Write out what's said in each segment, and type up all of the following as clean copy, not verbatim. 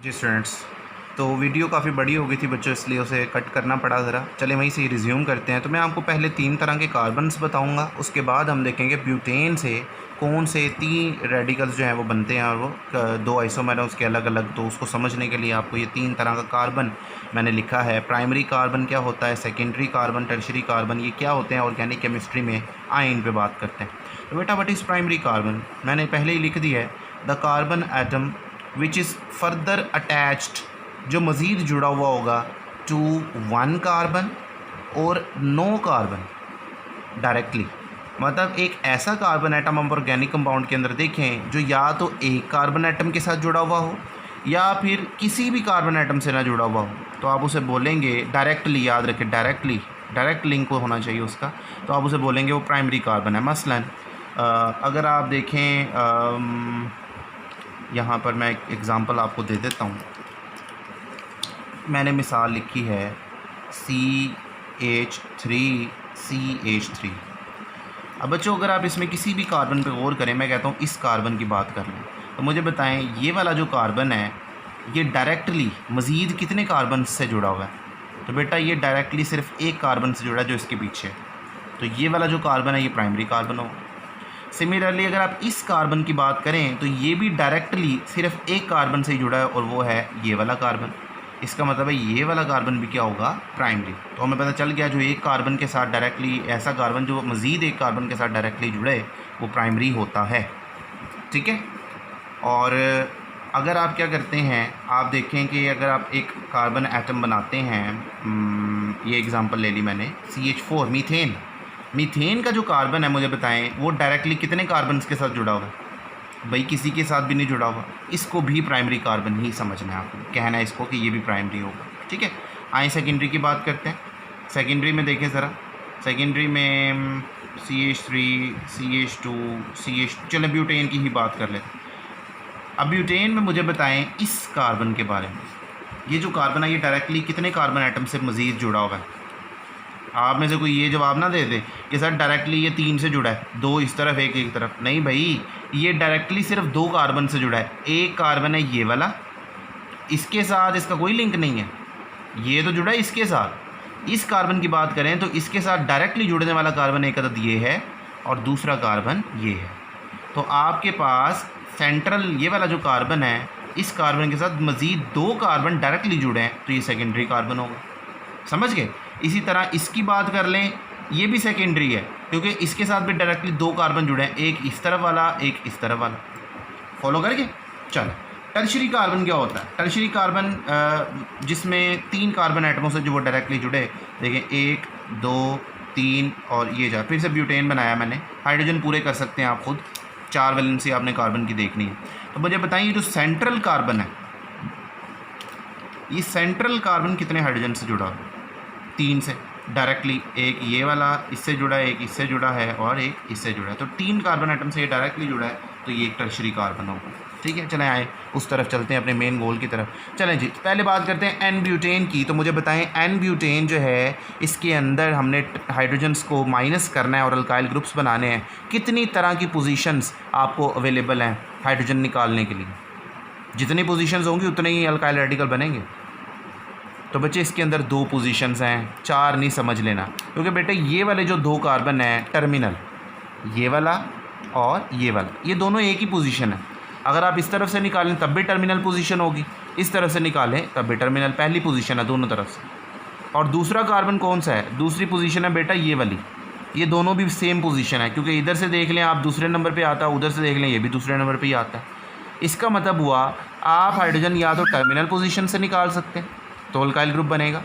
जी students, तो video काफ़ी बड़ी हो गई थी बच्चों, इसलिए उसे कट करना पड़ा ज़रा। चले वहीं से रिज्यूम करते हैं। तो मैं आपको पहले 3 तरह के कार्बन्स बताऊंगा, उसके बाद हम देखेंगे ब्यूटेन से कौन से 3 रेडिकल्स जो हैं वो बनते हैं और वो 2 आइसोमर हैं उसके अलग अलग। तो उसको समझने के लिए आपको ये 3 तरह का कार्बन मैंने लिखा है। प्राइमरी कार्बन क्या होता है, सेकेंडरी कार्बन, टर्शरी कार्बन, ये क्या होते हैं ऑर्गेनिक केमिस्ट्री में आए इन पर बात करते हैं। तो बेटा व्हाट इज़ प्राइमरी कार्बन, मैंने पहले ही लिख दिया है, the carbon atom which is further attached, जो मज़ीद जुड़ा हुआ होगा टू 1 कार्बन और नो कार्बन डायरेक्टली। मतलब एक ऐसा कार्बन एटम हम ऑर्गेनिक कंपाउंड के अंदर देखें जो या तो एक कार्बन एटम के साथ जुड़ा हुआ हो या फिर किसी भी कार्बन एटम से ना जुड़ा हुआ हो, तो आप उसे बोलेंगे डायरेक्टली। याद रखें, डायरेक्ट लिंक को होना चाहिए उसका, तो आप उसे बोलेंगे वो प्राइमरी कार्बन है। मसलन अगर आप देखें, यहाँ पर मैं एक एग्ज़ाम्पल आपको दे देता हूँ। मैंने मिसाल लिखी है CH3CH3। अब बच्चों अगर आप इसमें किसी भी कार्बन पे गौर करें, मैं कहता हूँ इस कार्बन की बात कर लें, तो मुझे बताएं ये वाला जो कार्बन है ये डायरेक्टली मज़ीद कितने कार्बन से जुड़ा हुआ है। तो बेटा ये डायरेक्टली सिर्फ एक कार्बन से जुड़ा है जो इसके पीछे है, तो ये वाला जो कार्बन है ये प्राइमरी कार्बन होगा। सिमिलरली अगर आप इस कार्बन की बात करें तो ये भी डायरेक्टली सिर्फ एक कार्बन से ही जुड़ा है और वो है ये वाला कार्बन। इसका मतलब है ये वाला कार्बन भी क्या होगा, प्राइमरी। तो हमें पता चल गया जो एक कार्बन के साथ डायरेक्टली, ऐसा कार्बन जो मज़ीद एक कार्बन के साथ डायरेक्टली जुड़े वो प्राइमरी होता है। ठीक है। और अगर आप क्या करते हैं, आप देखें कि अगर आप एक कार्बन एटम बनाते हैं, ये एग्ज़ाम्पल ले ली मैंने, CH4 मीथेन का जो कार्बन है मुझे बताएं वो डायरेक्टली कितने कार्बन्स के साथ जुड़ा हुआ है। भाई किसी के साथ भी नहीं जुड़ा हुआ, इसको भी प्राइमरी कार्बन ही समझना है आपको, कहना है इसको कि ये भी प्राइमरी होगा। ठीक है। आए सेकेंडरी की बात करते हैं। सेकेंडरी में देखें ज़रा, सेकेंडरी में CH3 CH2 CH, चलो ब्यूटेन की ही बात कर लेते हैं। अब ब्यूटेन में मुझे बताएं इस कार्बन के बारे में, ये जो कार्बन है ये डायरेक्टली कितने कार्बन आइटम से मज़ीद जुड़ा हुआ है। आप में से कोई ये जवाब ना दे दे कि सर डायरेक्टली ये 3 से जुड़ा है, 2 इस तरफ एक तरफ। नहीं भाई, ये डायरेक्टली सिर्फ 2 कार्बन से जुड़ा है। एक कार्बन है ये वाला, इसके साथ इसका कोई लिंक नहीं है, ये तो जुड़ा है इसके साथ। इस कार्बन की बात करें तो इसके साथ डायरेक्टली जुड़ने वाला कार्बन एक अदद ये है और दूसरा कार्बन ये है। तो आपके पास सेंट्रल ये वाला जो कार्बन है, इस कार्बन के साथ मज़ीद 2 कार्बन डायरेक्टली जुड़े हैं, तो ये सेकेंडरी कार्बन होगा। समझ गए। इसी तरह इसकी बात कर लें, ये भी सेकेंडरी है क्योंकि इसके साथ भी डायरेक्टली 2 कार्बन जुड़े हैं, एक इस तरफ वाला एक इस तरफ वाला। फॉलो करके चलो। टर्शरी कार्बन क्या होता है? टर्शरी कार्बन जिसमें 3 कार्बन एटमों से जो वो डायरेक्टली जुड़े, देखें 1 2 3 और ये जा, फिर से ब्यूटेन बनाया मैंने। हाइड्रोजन पूरे कर सकते हैं आप खुद, 4 वैलेंसी आपने कार्बन की देखनी है। तो मुझे बताइए जो सेंट्रल कार्बन है, ये सेंट्रल कार्बन कितने हाइड्रोजन से जुड़ा है? 3 से डायरेक्टली। एक ये वाला इससे जुड़ा है, एक इससे जुड़ा है और एक इससे जुड़ा है, तो 3 कार्बन आइटम से ये डायरेक्टली जुड़ा है, तो ये एक टर्शरी कार्बन होगा। ठीक है। चलें आए उस तरफ चलते हैं, अपने मेन गोल की तरफ। चलें जी, पहले बात करते हैं एन ब्यूटेन की। तो मुझे बताएं एन ब्यूटेन जो है इसके अंदर हमने हाइड्रोजन्स को माइनस करना है और अल्काइल ग्रुप्स बनाने हैं। कितनी तरह की पोजीशंस आपको अवेलेबल हैं हाइड्रोजन निकालने के लिए? जितनी पोजीशंस होंगी उतने ही अल्काइल रेडिकल बनेंगे। तो बच्चे इसके अंदर 2 पोजीशंस हैं, 4 नहीं समझ लेना, क्योंकि बेटे ये वाले जो 2 कार्बन हैं टर्मिनल, ये वाला और ये वाला, ये दोनों एक ही पोजीशन है। अगर आप इस तरफ से निकालें तब भी टर्मिनल पोजीशन होगी, इस तरफ से निकालें तब भी टर्मिनल, पहली पोजीशन है दोनों तरफ से। और दूसरा कार्बन कौन सा है? दूसरी पोजीशन है बेटा ये वाली। ये दोनों भी सेम पोजीशन है, क्योंकि इधर से देख लें आप दूसरे नंबर पर आता है, उधर से देख लें ये भी दूसरे नंबर पर ही आता है। इसका मतलब हुआ आप हाइड्रोजन या तो टर्मिनल पोजीशन से निकाल सकते हैं तो अल्काइल ग्रुप बनेगा,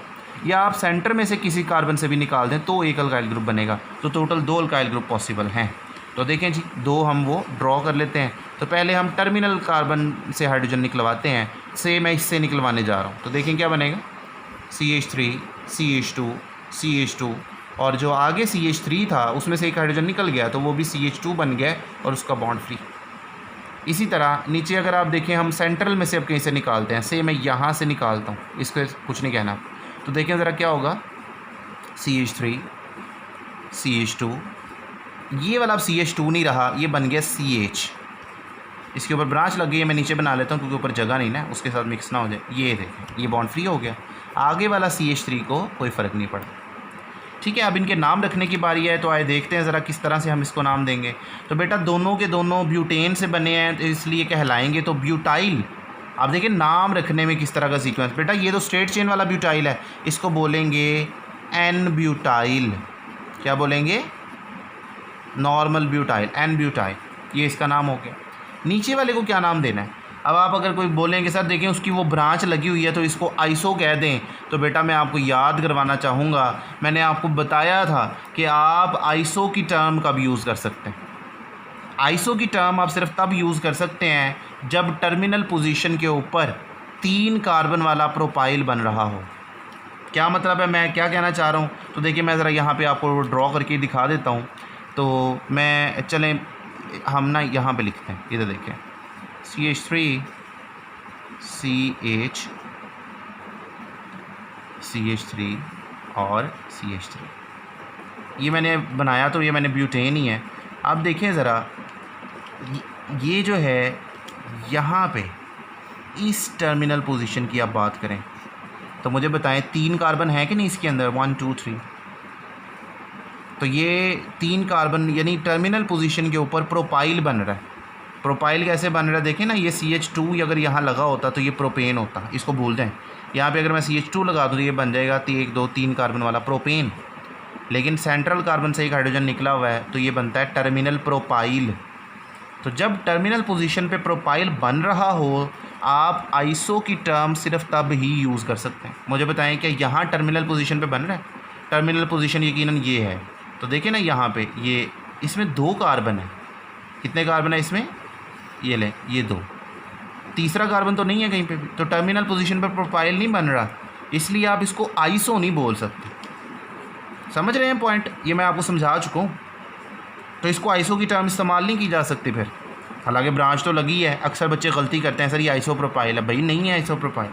या आप सेंटर में से किसी कार्बन से भी निकाल दें तो एक अल्काइल ग्रुप बनेगा। तो टोटल 2 अल्काइल ग्रुप पॉसिबल हैं। तो देखें जी, 2 हम वो ड्रॉ कर लेते हैं। तो पहले हम टर्मिनल कार्बन से हाइड्रोजन निकलवाते हैं, से मैं इससे निकलवाने जा रहा हूँ। तो देखें क्या बनेगा, CH3 CH2 CH2, और जो आगे CH3 था उसमें से एक हाइड्रोजन निकल गया तो वो भी CH2 बन गया और उसका बॉन्ड फ्री। इसी तरह नीचे अगर आप देखें हम सेंट्रल में से अब कहीं से निकालते हैं, से मैं यहाँ से निकालता हूँ, इसको कुछ नहीं कहना। तो देखें ज़रा क्या होगा, CH3 CH2, ये वाला अब CH2 नहीं रहा, ये बन गया CH। इसके ऊपर ब्रांच लग गई है, मैं नीचे बना लेता हूँ क्योंकि ऊपर जगह नहीं ना, उसके साथ मिक्स ना हो जाए। ये देखें, ये बॉन्ड फ्री हो गया। आगे वाला CH3 को कोई फ़र्क नहीं पड़ा। ठीक है, अब इनके नाम रखने की बारी है, तो आए देखते हैं ज़रा किस तरह से हम इसको नाम देंगे। तो बेटा दोनों के दोनों ब्यूटेन से बने हैं, तो इसलिए कहलाएंगे तो ब्यूटाइल। आप देखिए नाम रखने में किस तरह का सीक्वेंस। बेटा ये तो स्ट्रेट चेन वाला ब्यूटाइल है, इसको बोलेंगे एन ब्यूटाइल। क्या बोलेंगे? नॉर्मल ब्यूटाइल, एन ब्यूटाइल, ये इसका नाम हो गया। नीचे वाले को क्या नाम देना है? अब आप अगर कोई बोलेंगे सर देखें उसकी वो ब्रांच लगी हुई है तो इसको आइसो कह दें, तो बेटा मैं आपको याद करवाना चाहूँगा, मैंने आपको बताया था कि आप आइसो की टर्म कब यूज़ कर सकते हैं। आइसो की टर्म आप सिर्फ तब यूज़ कर सकते हैं जब टर्मिनल पोजीशन के ऊपर 3 कार्बन वाला प्रोपाइल बन रहा हो। क्या मतलब है, मैं क्या कहना चाह रहा हूँ? तो देखिए मैं ज़रा यहाँ पे आपको ड्रॉ करके दिखा देता हूँ। तो मैं चलें हम ना यहाँ पे लिखते हैं, इधर देखें CH3 CH3 और CH3 ये मैंने बनाया, तो ये मैंने ब्यूटेन ही है। आप देखें ज़रा ये जो है यहाँ पे इस टर्मिनल पोजीशन की आप बात करें तो मुझे बताएं 3 कार्बन है कि नहीं इसके अंदर? 1 2 3। तो ये 3 कार्बन यानी टर्मिनल पोजीशन के ऊपर प्रोपाइल बन रहा है। प्रोपाइल कैसे बन रहा है देखें ना, ये CH2 अगर यहाँ लगा होता तो ये प्रोपेन होता, इसको भूल जाएं। यहाँ पे अगर मैं CH2 लगा दूँ तो ये बन जाएगा 1 2 3 कार्बन वाला प्रोपेन। लेकिन सेंट्रल कार्बन से एक हाइड्रोजन निकला हुआ है तो ये बनता है टर्मिनल प्रोपाइल। तो जब टर्मिनल पोजीशन पे प्रोपाइल बन रहा हो आप आइसो की टर्म सिर्फ तब ही यूज़ कर सकते हैं। मुझे बताएं कि यहाँ टर्मिनल पोजीशन पे बन रहा है? टर्मिनल पोजीशन यकीनन ये है। तो देखिए ना यहाँ पे ये इसमें 2 कार्बन है। कितने कार्बन है इसमें? ये लें, ये 2। तीसरा कार्बन तो नहीं है कहीं पे भी, तो टर्मिनल पोजीशन पर प्रोपाइल नहीं बन रहा, इसलिए आप इसको आइसो नहीं बोल सकते। समझ रहे हैं पॉइंट? ये मैं आपको समझा चुका हूँ। तो इसको आइसो की टर्म इस्तेमाल नहीं की जा सकती फिर, हालांकि ब्रांच तो लगी है। अक्सर बच्चे गलती करते हैं, सर ये आइसो प्रोपाइल है, भाई नहीं है आइसो प्रोपाइल,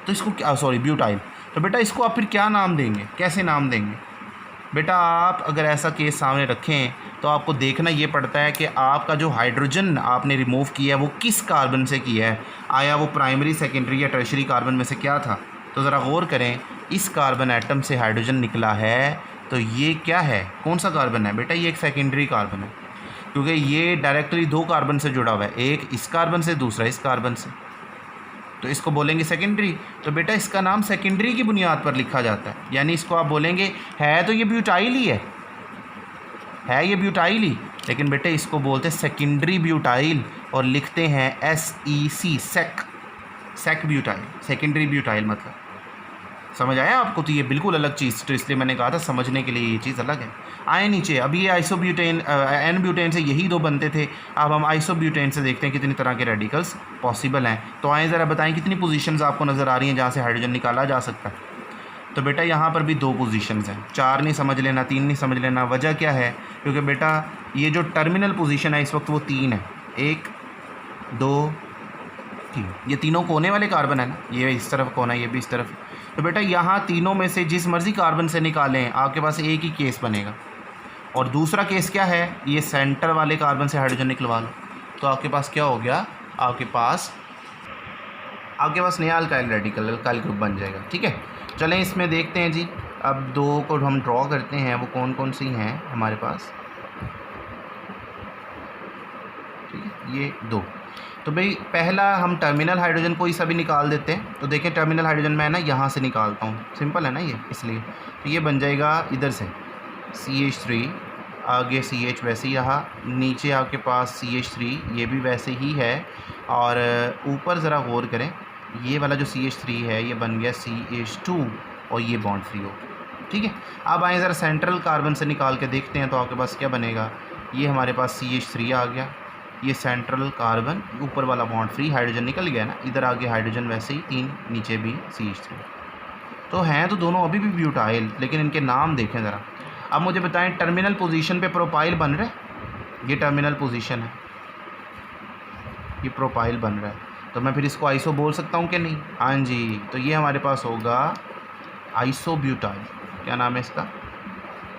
तो इसको क्या, सॉरी ब्यूटाइल। तो बेटा इसको आप फिर क्या नाम देंगे, कैसे नाम देंगे? बेटा आप अगर ऐसा केस सामने रखें तो आपको देखना ये पड़ता है कि आपका जो हाइड्रोजन आपने रिमूव किया है वो किस कार्बन से किया है। आया वो प्राइमरी, सेकेंडरी या टर्शरी कार्बन में से क्या था? तो ज़रा गौर करें, इस कार्बन एटम से हाइड्रोजन निकला है, तो ये क्या है, कौन सा कार्बन है? बेटा ये एक सेकेंडरी कार्बन है, क्योंकि ये डायरेक्टली 2 कार्बन से जुड़ा हुआ है, एक इस कार्बन से दूसरा इस कार्बन से, तो इसको बोलेंगे सेकेंडरी। तो बेटा इसका नाम सेकेंडरी की बुनियाद पर लिखा जाता है, यानी इसको आप बोलेंगे है तो ये ब्यूटाइल ही है ये ब्यूटाइल ही, लेकिन बेटे इसको बोलते हैं सेकेंडरी ब्यूटाइल और लिखते हैं SEC, sec butyl, secondary butyl मतलब। समझ आया आपको? तो ये बिल्कुल अलग चीज़, तो इसलिए मैंने कहा था समझने के लिए ये चीज़ अलग है। आए नीचे, अब ये आइसोब्यूटेन एन ब्यूटेन से यही 2 बनते थे, अब हम आइसोब्यूटेन से देखते हैं कितनी तरह के रेडिकल्स पॉसिबल हैं। तो आए ज़रा बताएं कितनी पोजीशंस आपको नज़र आ रही हैं जहाँ से हाइड्रोजन निकाला जा सकता है? तो बेटा यहाँ पर भी 2 पोजीशंस हैं, 4 नहीं समझ लेना, 3 नहीं समझ लेना। वजह क्या है? क्योंकि बेटा ये जो टर्मिनल पोजीशन है इस वक्त वो 3 है, 1 2 3, ये तीनों कोने वाले कार्बन है ना, ये इस तरफ कोना, ये भी इस तरफ। तो बेटा यहाँ तीनों में से जिस मर्ज़ी कार्बन से निकालें आपके पास एक ही केस बनेगा, और दूसरा केस क्या है, ये सेंटर वाले कार्बन से हाइड्रोजन निकलवा लो, तो आपके पास क्या हो गया, आपके पास नया अल्काइल रेडिकल, अल्काइल ग्रुप बन जाएगा। ठीक है, चलें इसमें देखते हैं जी। अब 2 को हम ड्रॉ करते हैं, वो कौन कौन सी हैं हमारे पास। ठीक है, ये 2। तो भाई पहला हम टर्मिनल हाइड्रोजन को ही सभी निकाल देते हैं। तो देखें टर्मिनल हाइड्रोजन मैं ना यहाँ से निकालता हूँ, सिंपल है ना ये, इसलिए तो ये बन जाएगा इधर से CH3, आगे CH वैसे ही रहा, नीचे आपके पास CH3 ये भी वैसे ही है, और ऊपर ज़रा गौर करें, ये वाला जो CH3 है ये बन गया CH2 और ये बॉन्ड फ्री हो। ठीक है, अब आए ज़रा सेंट्रल कार्बन से निकाल के देखते हैं तो आपके पास क्या बनेगा, ये हमारे पास CH3 आ गया, ये सेंट्रल कार्बन, ऊपर वाला बॉन्ड फ्री, हाइड्रोजन निकल गया ना, इधर आगे हाइड्रोजन वैसे ही 3, नीचे भी CH3। तो हैं तो दोनों अभी भी ब्यूटाइल, लेकिन इनके नाम देखें ज़रा। अब मुझे बताएं टर्मिनल पोजीशन पे प्रोपाइल बन रहा है, ये टर्मिनल पोजीशन है, ये प्रोपाइल बन रहा है, तो मैं फिर इसको आइसो बोल सकता हूँ कि नहीं? हाँ जी, तो ये हमारे पास होगा आइसोब्यूटाइल। क्या नाम है इसका?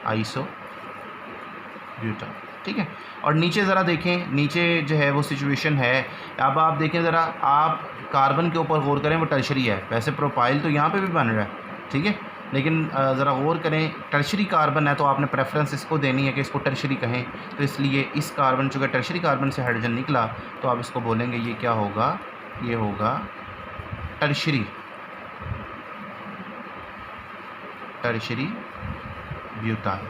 आइसोब्यूटाइल। ठीक है। और नीचे ज़रा देखें, नीचे जो है वो सिचुएशन है। अब आप देखें ज़रा, आप कार्बन के ऊपर गौर करें, वो टर्शरी है। वैसे प्रोपाइल तो यहाँ पे भी बन रहा है, ठीक है, लेकिन ज़रा गौर करें, टर्शरी कार्बन है तो आपने प्रेफरेंस इसको देनी है कि इसको टर्शरी कहें। तो इसलिए इस कार्बन, चूँकि टर्शरी कार्बन से हाइड्रोजन निकला, तो आप इसको बोलेंगे ये क्या होगा, ये होगा टर्शरी ब्यूटाइल।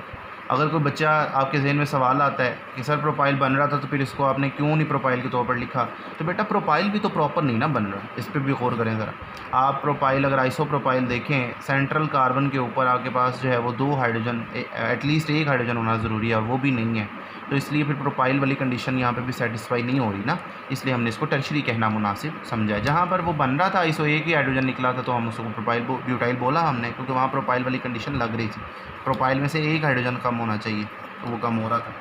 अगर कोई बच्चा आपके जहन में सवाल आता है कि सर प्रोपाइल बन रहा था तो फिर इसको आपने क्यों नहीं प्रोपाइल के तौर पर लिखा, तो बेटा प्रोपाइल भी तो प्रॉपर नहीं ना बन रहा, इस पर भी गौर करें ज़रा। आप प्रोपाइल, अगर आइसो प्रोपाइल देखें, सेंट्रल कार्बन के ऊपर आपके पास जो है वो 2 हाइड्रोजन, एटलीस्ट 1 हाइड्रोजन होना ज़रूरी है, और वो भी नहीं है। तो इसलिए फिर प्रोपाइल वाली कंडीशन यहाँ पे भी सेटिस्फाई नहीं हो रही ना, इसलिए हमने इसको टर्शरी कहना मुनासिब समझा है। जहाँ पर वो बन रहा था आइसो 1 ही हाइड्रोजन निकला था तो हम उसको प्रोपाइल ब्यूटाइल बोला हमने, क्योंकि वहाँ प्रोपाइल वाली कंडीशन लग रही थी, प्रोपाइल में से 1 हाइड्रोजन कम होना चाहिए, तो वो कम हो रहा था।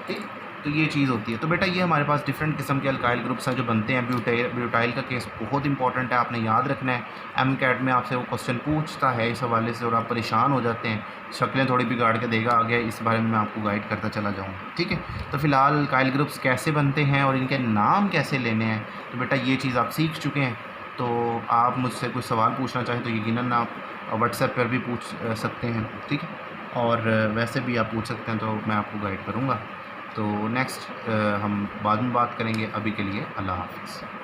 ठीक, तो ये चीज़ होती है। तो बेटा ये हमारे पास डिफरेंट किस्म के अल्काइल ग्रुप्स हैं जो बनते हैं। ब्यूटाइल का केस बहुत इंपॉर्टेंट है, आपने याद रखना है। एमकैट में आपसे वो क्वेश्चन पूछता है इस हवाले से और आप परेशान हो जाते हैं, शक्लें थोड़ी बिगाड़ के देगा आगे, इस बारे में मैं आपको गाइड करता चला जाऊँगा, ठीक है। तो फ़िलहाल अल्काइल ग्रुप्स कैसे बनते हैं और इनके नाम कैसे लेने हैं, तो बेटा ये चीज़ आप सीख चुके हैं। तो आप मुझसे कुछ सवाल पूछना चाहें तो यकीनन आप व्हाट्सएप पर भी पूछ सकते हैं, ठीक है, और वैसे भी आप पूछ सकते हैं, तो मैं आपको गाइड करूँगा। तो नेक्स्ट हम बाद में बात करेंगे। अभी के लिए अल्लाह हाफ़िज़।